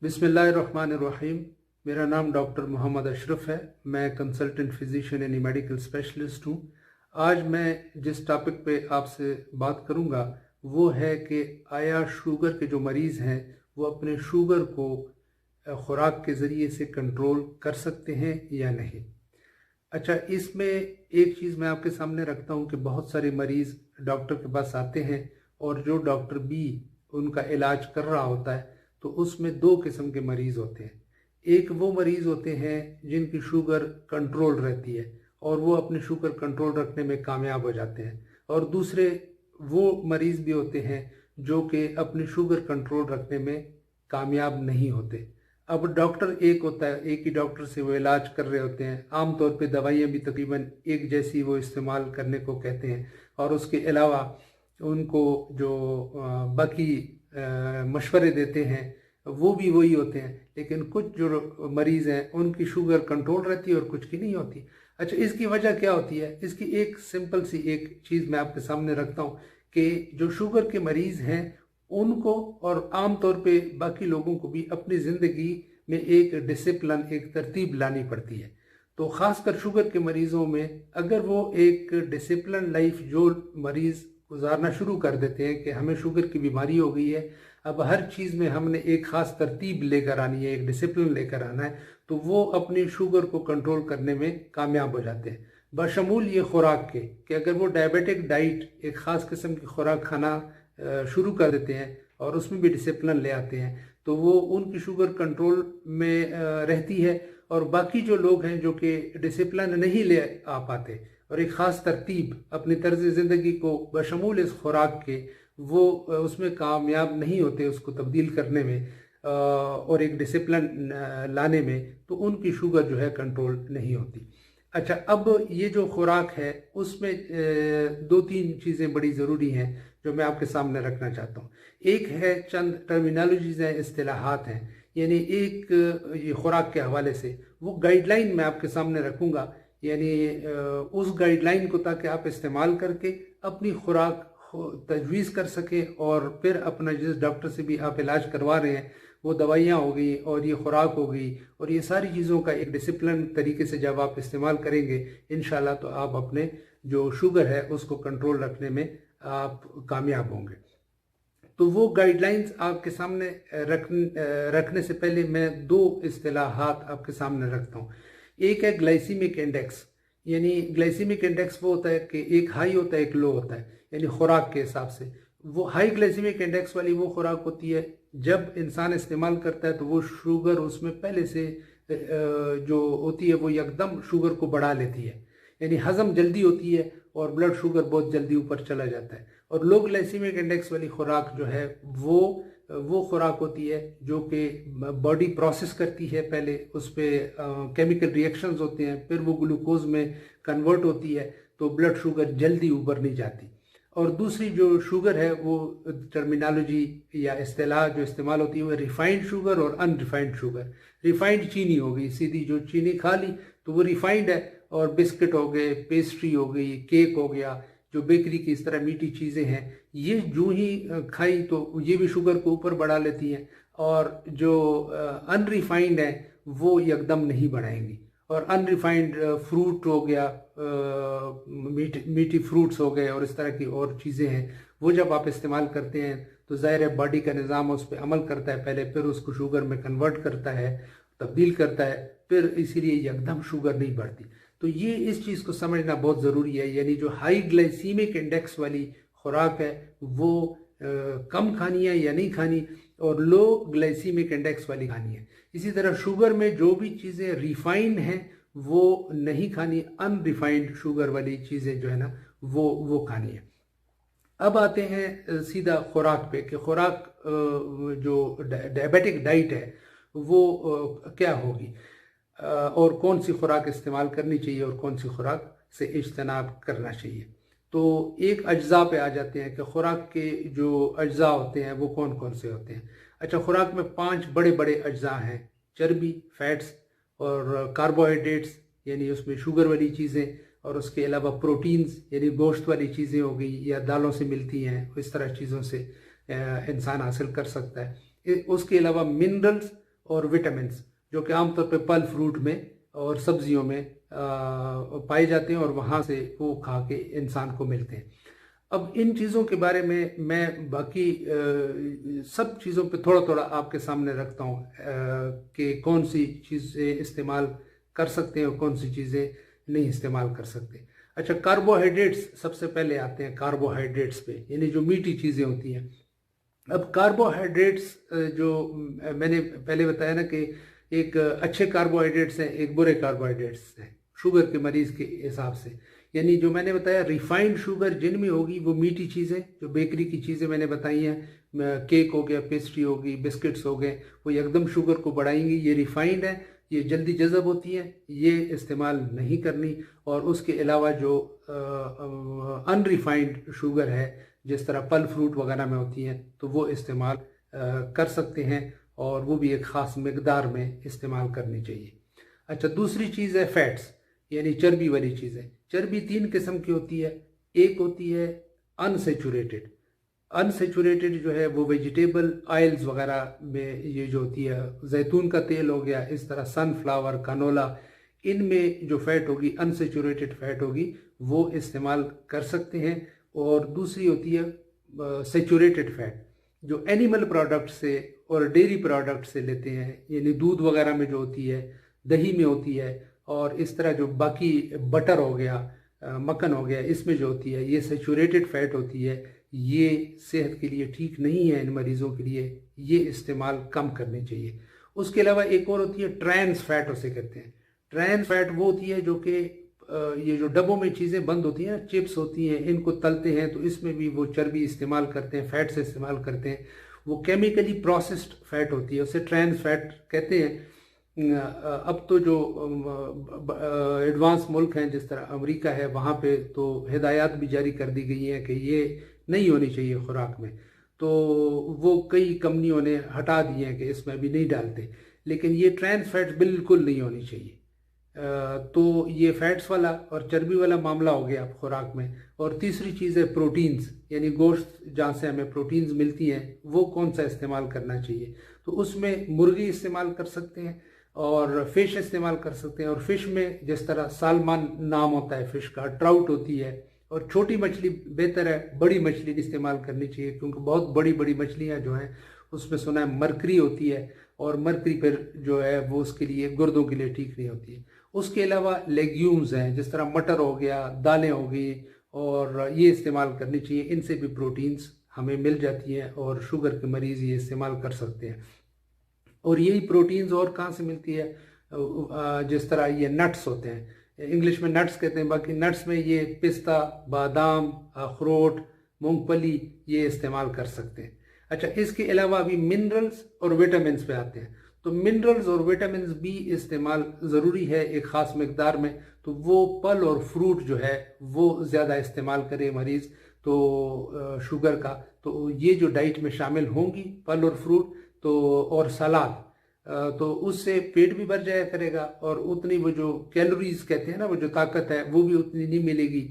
बिस्मिल्लाहिर्रहमानिर्रहीम। मेरा नाम डॉक्टर मोहम्मद अशरफ है। मैं कंसल्टेंट फिजिशियन यानी मेडिकल स्पेशलिस्ट हूँ। आज मैं जिस टॉपिक पे आपसे बात करूँगा वो है कि आया शुगर के जो मरीज़ हैं वो अपने शुगर को ख़ुराक के ज़रिए से कंट्रोल कर सकते हैं या नहीं। अच्छा, इसमें एक चीज़ मैं आपके सामने रखता हूँ कि बहुत सारे मरीज़ डॉक्टर के पास आते हैं और जो डॉक्टर बी उनका इलाज कर रहा होता है तो उसमें दो किस्म के मरीज़ होते हैं। एक वो मरीज़ होते हैं जिनकी शुगर कंट्रोल रहती है और वो अपनी शुगर कंट्रोल रखने में कामयाब हो जाते हैं, और दूसरे वो मरीज़ भी होते हैं जो कि अपनी शुगर कंट्रोल रखने में कामयाब नहीं होते। अब डॉक्टर एक होता है, एक ही डॉक्टर से वो इलाज कर रहे होते हैं। आमतौर पे दवाइयाँ भी तकरीबन एक जैसी वो इस्तेमाल करने को कहते हैं, और उसके अलावा उनको जो बाकी मशवरे देते हैं वो भी वही होते हैं। लेकिन कुछ जो मरीज़ हैं उनकी शुगर कंट्रोल रहती है और कुछ की नहीं होती। अच्छा, इसकी वजह क्या होती है? इसकी एक सिंपल सी एक चीज़ मैं आपके सामने रखता हूँ कि जो शुगर के मरीज़ हैं उनको और आम तौर पे बाकी लोगों को भी अपनी ज़िंदगी में एक डिसिप्लिन, एक तरतीब लानी पड़ती है। तो ख़ासकर शुगर के मरीज़ों में अगर वो एक डिसिप्लिन लाइफ जो मरीज़ गुजारना शुरू कर देते हैं कि हमें शुगर की बीमारी हो गई है, अब हर चीज़ में हमने एक ख़ास तरतीब लेकर आनी है, एक डिसिप्लिन लेकर आना है, तो वो अपनी शुगर को कंट्रोल करने में कामयाब हो जाते हैं। बशमूल ये खुराक के कि अगर वो डायबिटिक डाइट, एक ख़ास किस्म की खुराक खाना शुरू कर देते हैं और उसमें भी डिसिप्लिन ले आते हैं तो वो उनकी शुगर कंट्रोल में रहती है। और बाकी जो लोग हैं जो कि डिसिप्लिन नहीं ले आ पाते और एक ख़ास तरतीब अपनी तर्ज ज़िंदगी को बशमूल इस खुराक के वो उसमें कामयाब नहीं होते उसको तब्दील करने में और एक डिसिप्लिन लाने में, तो उनकी शुगर जो है कंट्रोल नहीं होती। अच्छा, अब ये जो खुराक है उसमें दो तीन चीज़ें बड़ी ज़रूरी हैं जो मैं आपके सामने रखना चाहता हूँ। एक है चंद टर्मिनोलॉजीज़ हैं, इस्तिलाहात हैं, यानी एक ये खुराक के हवाले से वो गाइडलाइन मैं आपके सामने रखूँगा, यानी उस गाइडलाइन को ताकि आप इस्तेमाल करके अपनी खुराक तजवीज़ कर सकें और फिर अपना जिस डॉक्टर से भी आप इलाज करवा रहे हैं वो दवाइयाँ हो गई और ये खुराक हो गई और ये सारी चीज़ों का एक डिसिप्लिन तरीके से जब आप इस्तेमाल करेंगे इंशाल्लाह तो आप अपने जो शुगर है उसको कंट्रोल रखने में आप कामयाब होंगे। तो वो गाइडलाइंस आपके सामने रखने से पहले मैं दो इस्तिलाहात आपके सामने रखता हूँ। एक है ग्लाइसीमिक इंडेक्स, यानी ग्लाइसीमिक इंडेक्स वो होता है कि एक हाई होता है एक लो होता है, यानी खुराक के हिसाब से। वो हाई ग्लाइसीमिक इंडेक्स वाली वो खुराक होती है जब इंसान इस्तेमाल करता है तो वो शुगर उसमें पहले से जो होती है वो एकदम शुगर को बढ़ा लेती है, यानी हज़म जल्दी होती है और ब्लड शुगर बहुत जल्दी ऊपर चला जाता है। और लो ग्लाइसीमिक इंडेक्स वाली खुराक जो है वो खुराक होती है जो कि बॉडी प्रोसेस करती है, पहले उस पर केमिकल रिएक्शंस होते हैं, फिर वो ग्लूकोज में कन्वर्ट होती है तो ब्लड शुगर जल्दी ऊपर नहीं जाती। और दूसरी जो शुगर है वो टर्मिनोलॉजी या इस्तेलाह जो इस्तेमाल होती है वो रिफाइंड शुगर और अनरिफाइंड शुगर। रिफाइंड चीनी हो गई, सीधी जो चीनी खा ली तो वो रिफाइंड है, और बिस्किट हो गए, पेस्ट्री हो गई, केक हो गया, जो बेकरी की इस तरह मीठी चीज़ें हैं, ये जो ही खाई तो ये भी शुगर को ऊपर बढ़ा लेती हैं। और जो अनरिफाइंड है वो एकदम नहीं बढ़ाएंगी। और अनरिफाइंड फ्रूट हो गया, मीठी फ्रूट्स हो गए और इस तरह की और चीज़ें हैं, वो जब आप इस्तेमाल करते हैं तो ज़ाहिर है बॉडी का निज़ाम उस पर अमल करता है पहले, फिर उसको शुगर में कन्वर्ट करता है, तब्दील करता है, फिर इसीलिए एकदम शुगर नहीं बढ़ती। तो ये इस चीज़ को समझना बहुत ज़रूरी है, यानी जो हाई ग्लाइसीमिक इंडेक्स वाली खुराक है वो कम खानी है या नहीं खानी, और लो ग्लाइसीमिक इंडेक्स वाली खानी है। इसी तरह शुगर में जो भी चीज़ें रिफाइंड हैं वो नहीं खानी, अनरिफाइंड शुगर वाली चीज़ें जो है ना वो खानी है। अब आते हैं सीधा खुराक पे कि खुराक जो डायबिटिक डाइट है वो क्या होगी और कौन सी खुराक इस्तेमाल करनी चाहिए और कौन सी खुराक से इज्तनाब करना चाहिए। तो एक अज्जा पे आ जाते हैं कि खुराक के जो अज्जा होते हैं वो कौन कौन से होते हैं। अच्छा, खुराक में 5 बड़े बड़े अज्जा हैं: चर्बी, फैट्स, और कार्बोहाइड्रेट्स यानी उसमें शुगर वाली चीज़ें, और उसके अलावा प्रोटीन्स यानी गोश्त वाली चीज़ें हो गई या दालों से मिलती हैं, इस तरह चीज़ों से इंसान हासिल कर सकता है। उसके अलावा मिनरल्स और विटामिन्स जो कि आमतौर पे फल फ्रूट में और सब्जियों में पाए जाते हैं और वहाँ से वो खा के इंसान को मिलते हैं। अब इन चीज़ों के बारे में मैं बाकी सब चीज़ों पे थोड़ा थोड़ा आपके सामने रखता हूँ कि कौन सी चीज़ें इस्तेमाल कर सकते हैं और कौन सी चीज़ें नहीं इस्तेमाल कर सकते। अच्छा, कार्बोहाइड्रेट्स सबसे पहले आते हैं, कार्बोहाइड्रेट्स पे, यानी जो मीठी चीज़ें होती हैं। अब कार्बोहाइड्रेट्स जो मैंने पहले बताया ना कि एक अच्छे कार्बोहाइड्रेट्स हैं, एक बुरे कार्बोहाइड्रेट्स हैं शुगर के मरीज़ के हिसाब से। यानी जो मैंने बताया रिफाइंड शुगर जिनमें होगी वो मीठी चीज़ें, जो बेकरी की चीज़ें मैंने बताई हैं, केक हो गया, पेस्ट्री होगी, बिस्किट्स हो गए, वो एकदम शुगर को बढ़ाएंगी। ये रिफाइंड है, ये जल्दी जज़ब होती हैं, ये इस्तेमाल नहीं करनी। और उसके अलावा जो अनरिफाइंड शुगर है जिस तरह फल फ्रूट वगैरह में होती हैं तो वो इस्तेमाल कर सकते हैं और वो भी एक ख़ास मकदार में इस्तेमाल करनी चाहिए। अच्छा, दूसरी चीज़ है फैट्स, यानी चर्बी वाली चीज़ें। चर्बी 3 किस्म की होती है। एक होती है अनसेचुरेटेड। अनसेचुरेटेड जो है वो वेजिटेबल ऑयल्स वगैरह में ये जो होती है, जैतून का तेल हो गया, इस तरह सनफ्लावर, कानोला, इनमें जो फैट होगी, अनसेचुरेटेड फैट होगी, वो इस्तेमाल कर सकते हैं। और दूसरी होती है सेचुरेटेड फैट, जो एनिमल प्रोडक्ट से और डेयरी प्रोडक्ट से लेते हैं, यानी दूध वगैरह में जो होती है, दही में होती है, और इस तरह जो बाकी बटर हो गया, मक्खन हो गया, इसमें जो होती है ये सेचुरेटेड फैट होती है। ये सेहत के लिए ठीक नहीं है इन मरीज़ों के लिए, ये इस्तेमाल कम करनी चाहिए। उसके अलावा एक और होती है ट्रांस फैट, उसे कहते हैं। ट्रांस फैट वो होती है जो कि ये जो डब्बों में चीज़ें बंद होती हैं, चिप्स होती हैं, इनको तलते हैं तो इसमें भी वो चर्बी इस्तेमाल करते हैं, फैट से इस्तेमाल करते हैं। वो केमिकली प्रोसेस्ड फैट होती है, उसे ट्रांस फैट कहते हैं। अब तो जो एडवांस मुल्क हैं जिस तरह अमेरिका है, वहाँ पे तो हिदायत भी जारी कर दी गई हैं कि ये नहीं होनी चाहिए खुराक में, तो वो कई कंपनियों ने हटा दिए हैं कि इसमें भी नहीं डालते। लेकिन ये ट्रांस फैट बिल्कुल नहीं होनी चाहिए। तो ये फैट्स वाला और चर्बी वाला मामला हो गया खुराक में। और तीसरी चीज़ है प्रोटीन्स, यानी गोश्त जहाँ से हमें प्रोटीन्स मिलती हैं, वो कौन सा इस्तेमाल करना चाहिए। तो उसमें मुर्गी इस्तेमाल कर सकते हैं और फ़िश इस्तेमाल कर सकते हैं। और फ़िश में जिस तरह सालमान नाम होता है फ़िश का, ट्राउट होती है, और छोटी मछली बेहतर है, बड़ी मछली इस्तेमाल करनी चाहिए, क्योंकि बहुत बड़ी बड़ी मछलियाँ जो हैं उसमें सुना है मरकरी होती है, और मरकरी फिर जो है वो उसके लिए, गुर्दों के लिए ठीक नहीं होती है। उसके अलावा लेग्यूम्स हैं, जिस तरह मटर हो गया, दालें हो गई, और ये इस्तेमाल करनी चाहिए। इनसे भी प्रोटीन्स हमें मिल जाती हैं और शुगर के मरीज़ ये इस्तेमाल कर सकते हैं। और यही प्रोटीन्स और कहाँ से मिलती है, जिस तरह ये नट्स होते हैं, इंग्लिश में नट्स कहते हैं, बाकी नट्स में ये पिस्ता, बादाम, अखरोट, मूंगफली, ये इस्तेमाल कर सकते हैं। अच्छा, इसके अलावा अभी मिनरल्स और विटामिन्स पे आते हैं। तो मिनरल्स और विटामिन्स भी इस्तेमाल ज़रूरी है एक ख़ास मकदार में। तो वो फल और फ्रूट जो है वो ज़्यादा इस्तेमाल करे मरीज़, तो शुगर का, तो ये जो डाइट में शामिल होंगी फल और फ्रूट, तो और सलाद, तो उससे पेट भी भर जाया करेगा और उतनी वो जो कैलोरीज कहते हैं ना, वो जो ताकत है वो भी उतनी नहीं मिलेगी,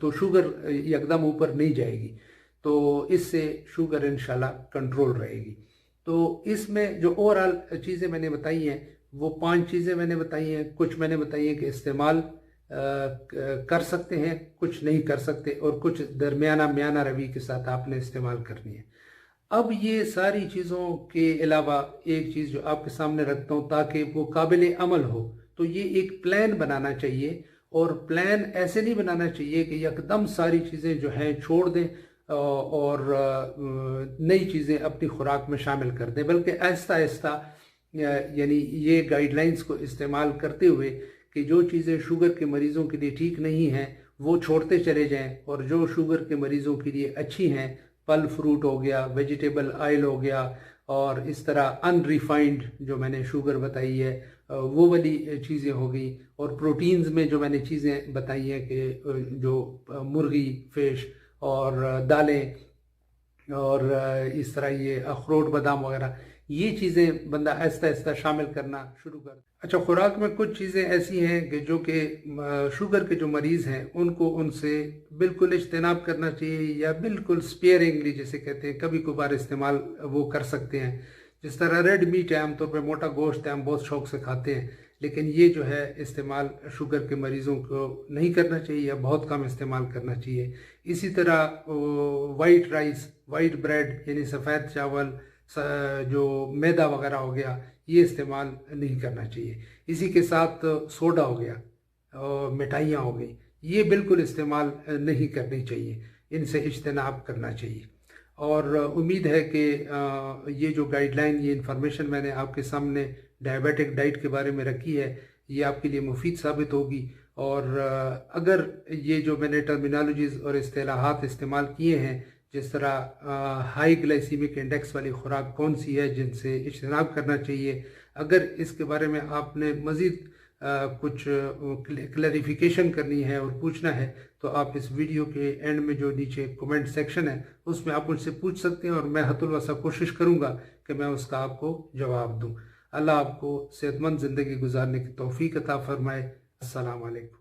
तो शुगर एकदम ऊपर नहीं जाएगी। तो इससे शुगर इंशाल्लाह कंट्रोल रहेगी। तो इसमें जो ओवरऑल चीज़ें मैंने बताई हैं, वो 5 चीज़ें मैंने बताई हैं। कुछ मैंने बताई हैं कि इस्तेमाल कर सकते हैं, कुछ नहीं कर सकते, और कुछ दरमियाना रवि के साथ आपने इस्तेमाल करनी है। अब ये सारी चीज़ों के अलावा एक चीज़ जो आपके सामने रखता हूँ ताकि वो काबिल अमल हो, तो ये एक प्लान बनाना चाहिए। और प्लान ऐसे नहीं बनाना चाहिए कि एकदम सारी चीज़ें जो हैं छोड़ दें और नई चीज़ें अपनी खुराक में शामिल कर दें, बल्कि आहिस्ता आहिस्ता, यानी ये गाइडलाइंस को इस्तेमाल करते हुए कि जो चीज़ें शुगर के मरीज़ों के लिए ठीक नहीं हैं वो छोड़ते चले जाएं, और जो शुगर के मरीज़ों के लिए अच्छी हैं, फल फ्रूट हो गया, वेजिटेबल ऑयल हो गया, और इस तरह अनरिफाइंड जो मैंने शुगर बताई है वो वाली चीज़ें हो गई। और प्रोटीन्स में जो मैंने चीज़ें बताई हैं कि जो मुर्गी, फिश और दालें, और इस तरह ये अखरोट, बादाम वगैरह, ये चीज़ें बंदा आहिस्ता आहिस्ता शामिल करना शुरू कर। अच्छा, खुराक में कुछ चीज़ें ऐसी हैं कि जो कि शुगर के जो मरीज़ हैं उनको उनसे बिल्कुल इज्तनाब करना चाहिए, या बिल्कुल स्पेयरिंगली जिसे कहते हैं, कभी कभार इस्तेमाल वो कर सकते हैं। जिस तरह रेड मीट है, आमतौर पर मोटा गोश्त है, हम बहुत शौक से खाते हैं, लेकिन ये जो है इस्तेमाल शुगर के मरीज़ों को नहीं करना चाहिए या बहुत कम इस्तेमाल करना चाहिए। इसी तरह वाइट राइस, वाइट ब्रेड यानी सफ़ेद चावल, जो मैदा वगैरह हो गया, ये इस्तेमाल नहीं करना चाहिए। इसी के साथ सोडा हो गया और मिठाइयाँ हो गई, ये बिल्कुल इस्तेमाल नहीं करनी चाहिए, इनसे इज्तनाब करना चाहिए। और उम्मीद है कि ये जो गाइडलाइन, ये इन्फॉर्मेशन मैंने आपके सामने डायबिटिक डाइट के बारे में रखी है, ये आपके लिए मुफीद साबित होगी। और अगर ये जो मैंने टर्मिनोलॉजीज़ और इस्तिलाहात इस्तेमाल किए हैं, जिस तरह हाई ग्लाइसीमिक इंडेक्स वाली खुराक कौन सी है जिनसे इज्तनाब करना चाहिए, अगर इसके बारे में आपने मज़ीद कुछ क्लैरिफिकेशन करनी है और पूछना है, तो आप इस वीडियो के एंड में जो नीचे कमेंट सेक्शन है उसमें आप मुझसे पूछ सकते हैं और मैं हतुल वसा कोशिश करूँगा कि मैं उसका आपको जवाब दूँ। अल्लाह आपको सेहतमंद ज़िंदगी गुजारने की तौफीक अता फरमाए। अस्सलाम वालेकुम।